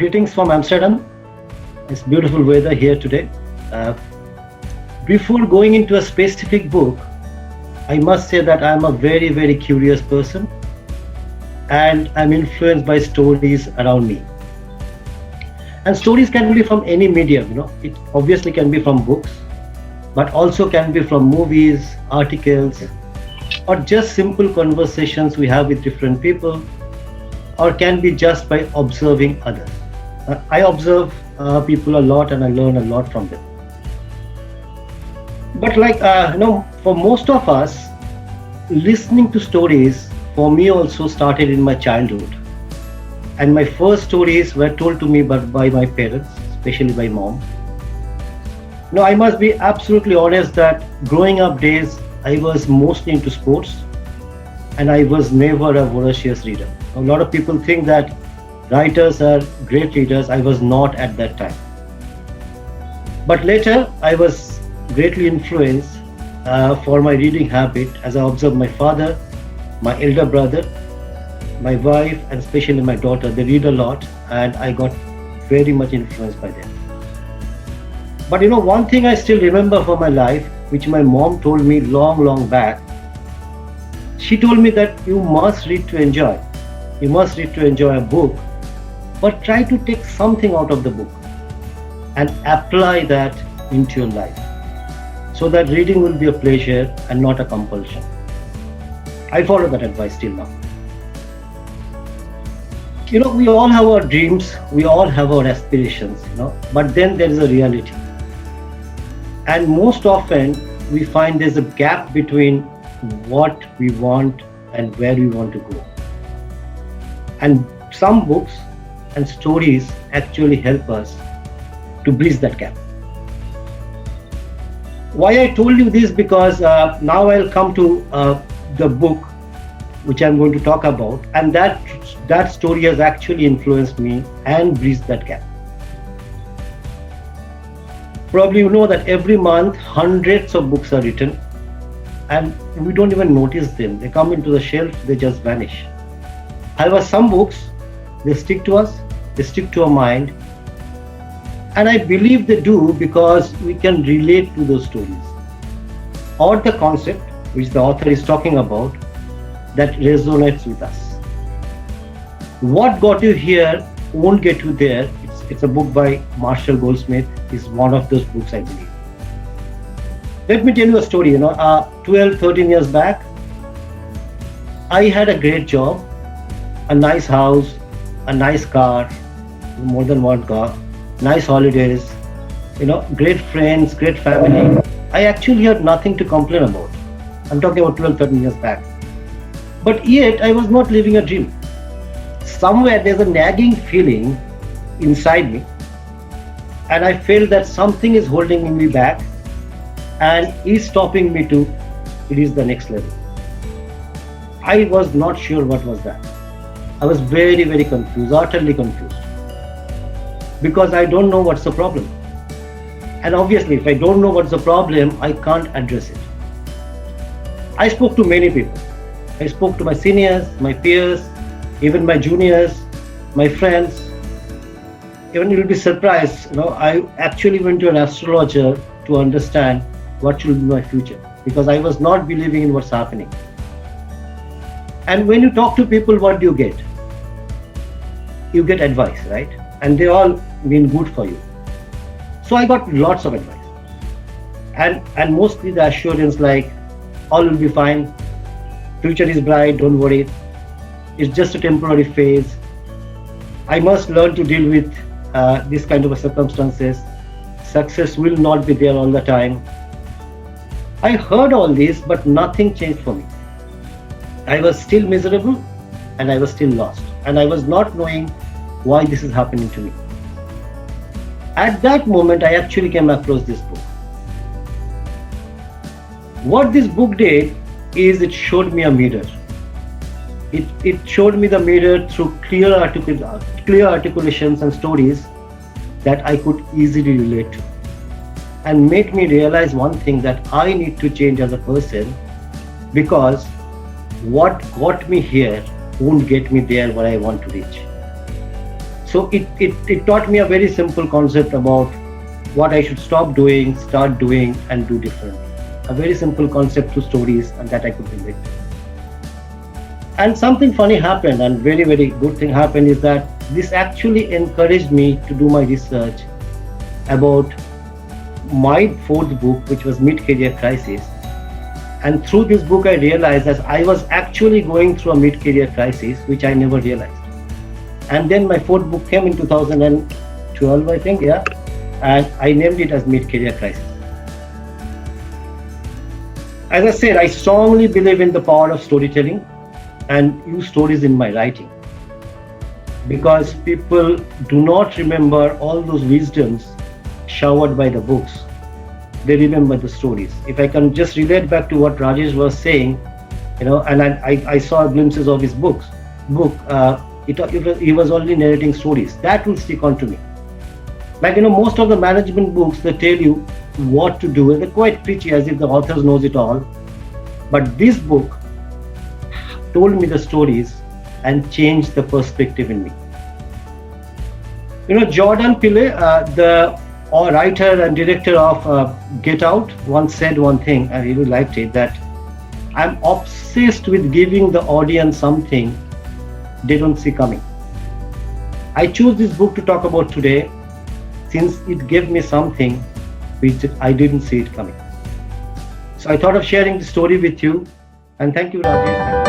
Greetings from Amsterdam. It's beautiful weather here today. Uh, Before going into a specific book, I must say that I'm a very, very curious person and I'm influenced by stories around me. And stories can be from any medium, it obviously can be from books, but also can be from movies, articles, or just simple conversations we have with different people, or can be just by observing others. I observe people a lot and I learn a lot from them. But for most of us, listening to stories for me also started in my childhood. And my first stories were told to me by my parents, especially my mom. Now, I must be absolutely honest that growing up days, I was mostly into sports and I was never a voracious reader. A lot of people think that writers are great readers. I was not at that time. But later, I was greatly influenced for my reading habit as I observed my father, my elder brother, my wife, and especially my daughter. They read a lot, and I got very much influenced by them. But one thing I still remember from my life, which my mom told me long, long back, she told me that you must read to enjoy. You must read to enjoy a book, but try to take something out of the book and apply that into your life so that reading will be a pleasure and not a compulsion. I follow that advice till now. We all have our dreams, we all have our aspirations, but then there is a reality. And most often we find there's a gap between what we want and where we want to go. And some books and stories actually help us to bridge that gap. Why I told you this, because now I'll come to the book which I'm going to talk about, and that story has actually influenced me and bridged that gap. Probably you know that every month hundreds of books are written and we don't even notice them. They come into the shelf, they just vanish. However, some books, they stick to us, they stick to our mind, and I believe they do because we can relate to those stories or the concept which the author is talking about that resonates with us. What got you here won't get you there. It's a book by Marshall Goldsmith. It's one of those books, I believe. Let me tell you a story. 12, 13 years back, I had a great job, a nice house, a nice car, more than one car, nice holidays, great friends, great family. I actually had nothing to complain about. I'm talking about 12, 13 years back. But yet I was not living a dream. Somewhere there's a nagging feeling inside me, and I felt that something is holding me back and is stopping me to reach the next level. I was not sure what was that. I was very, very confused, utterly confused, because I don't know what's the problem. And obviously, if I don't know what's the problem, I can't address it. I spoke to many people. I spoke to my seniors, my peers, even my juniors, my friends. Even you'll be surprised, I actually went to an astrologer to understand what should be my future, because I was not believing in what's happening. And when you talk to people, what do you get? You get advice, right? And they all mean good for you. So I got lots of advice. And mostly the assurance like, all will be fine, future is bright, don't worry, it's just a temporary phase. I must learn to deal with this kind of circumstances. Success will not be there all the time. I heard all this, but nothing changed for me. I was still miserable and I was still lost, and I was not knowing why this is happening to me. At that moment, I actually came across this book. What this book did is it showed me a mirror. It showed me the mirror through clear articulations and stories that I could easily relate to, and made me realize one thing, that I need to change as a person, because what got me here won't get me there where I want to reach. So it taught me a very simple concept about what I should stop doing, start doing, and do differently. A very simple concept through stories, and that I could relate to. And something funny happened, and very, very good thing happened is that this actually encouraged me to do my research about my fourth book, which was Mid-Career Crisis. And through this book, I realized that I was actually going through a mid-career crisis, which I never realized. And then my fourth book came in 2012, I think, yeah. And I named it as Mid-Career Crisis. As I said, I strongly believe in the power of storytelling and use stories in my writing, because people do not remember all those wisdoms showered by the books. They remember the stories. If I can just relate back to what Rajesh was saying, and I saw glimpses of his book. He was only narrating stories. That will stick on to me. Like, most of the management books, they tell you what to do, and they're quite preachy, as if the authors knows it all. But this book told me the stories and changed the perspective in me. Jordan Peele, the writer and director of Get Out, once said one thing, I really liked it, that I'm obsessed with giving the audience something they don't see coming. I chose this book to talk about today since it gave me something which I didn't see it coming. So I thought of sharing the story with you, and thank you, Rajesh.